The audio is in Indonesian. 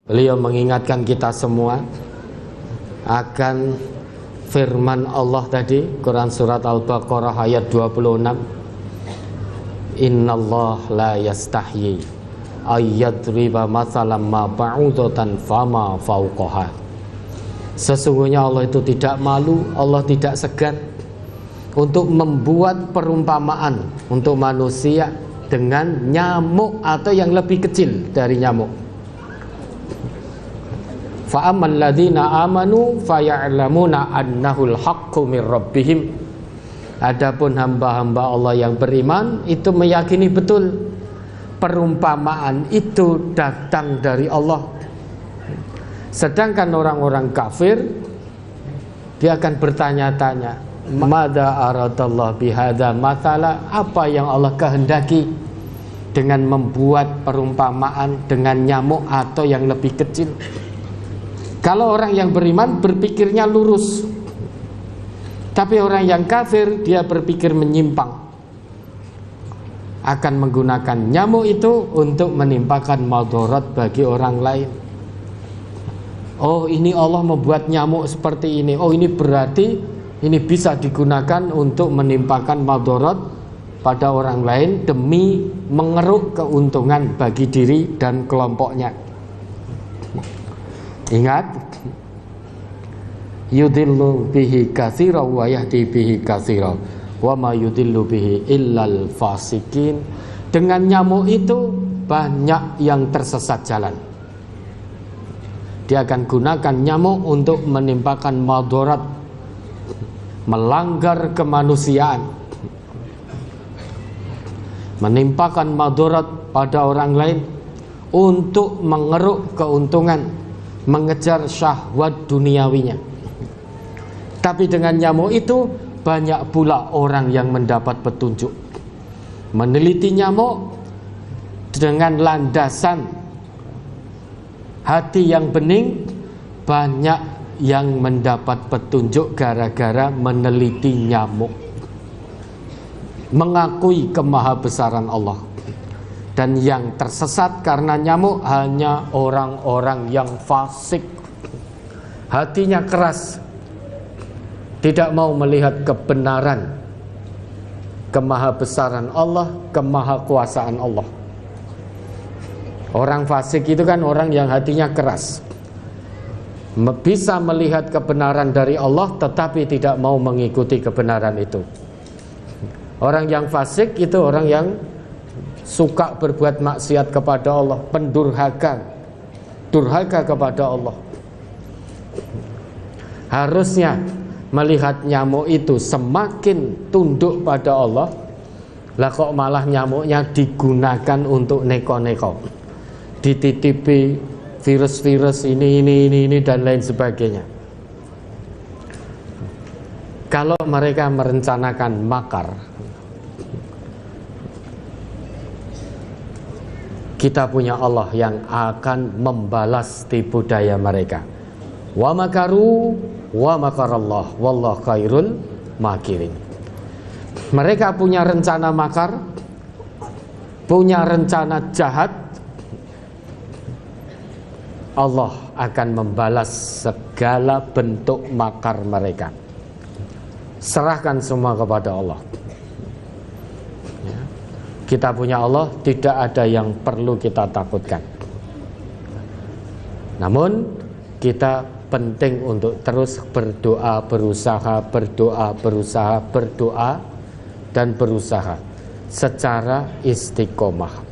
Beliau mengingatkan kita semua akan firman Allah tadi, Quran surat Al-Baqarah ayat 26. Innallah la yastahyi ayyadriba mathalan ma ba'udatan fama fauqaha. Sesungguhnya Allah itu tidak malu, Allah tidak segan untuk membuat perumpamaan untuk manusia dengan nyamuk atau yang lebih kecil dari nyamuk. Fa'amman ladhina amanu faya'lamuna annahul haqqu mir rabbihim. Adapun hamba-hamba Allah yang beriman itu meyakini betul perumpamaan itu datang dari Allah. Sedangkan orang-orang kafir dia akan bertanya-tanya, madza aradallah bihadza mathala, apa yang Allah kehendaki dengan membuat perumpamaan dengan nyamuk atau yang lebih kecil. Kalau orang yang beriman berpikirnya lurus, tapi orang yang kafir dia berpikir menyimpang, akan menggunakan nyamuk itu untuk menimpakan madarat bagi orang lain. Oh, ini Allah membuat nyamuk seperti ini. Oh, ini berarti ini bisa digunakan untuk menimpakan madarat pada orang lain demi mengeruk keuntungan bagi diri dan kelompoknya. Ingat, yudillu bihi katsira wa yahdi bihi katsira wa ma yudillu bihi illal fasikin. Dengan nyamuk itu banyak yang tersesat jalan. Dia akan gunakan nyamuk untuk menimpakan madarat, melanggar kemanusiaan, menimpakan madarat pada orang lain untuk mengeruk keuntungan, mengejar syahwat duniawinya. Tapi dengan nyamuk itu banyak pula orang yang mendapat petunjuk. Meneliti nyamuk dengan landasan hati yang bening, banyak yang mendapat petunjuk gara-gara meneliti nyamuk, mengakui kemahabesaran Allah. Dan yang tersesat karena nyamuk hanya orang-orang yang fasik, hatinya keras, tidak mau melihat kebenaran, kemahabesaran Allah, kemahakuasaan Allah. Orang fasik itu kan orang yang hatinya keras, bisa melihat kebenaran dari Allah tetapi tidak mau mengikuti kebenaran itu. Orang yang fasik itu orang yang suka berbuat maksiat kepada Allah, pendurhaka, durhaka kepada Allah. Harusnya melihat nyamuk itu semakin tunduk pada Allah, lah kok malah nyamuknya digunakan untuk neko-neko, dititipi virus-virus ini dan lain sebagainya. Kalau mereka merencanakan makar, kita punya Allah yang akan membalas tipu daya mereka. Wa makaru wa makarallah wallahu khairul makirin. Mereka punya rencana makar, punya rencana jahat. Allah akan membalas segala bentuk makar mereka. Serahkan semua kepada Allah. Kita punya Allah, tidak ada yang perlu kita takutkan. Namun kita penting untuk terus berdoa, berdoa dan berusaha secara istiqomah.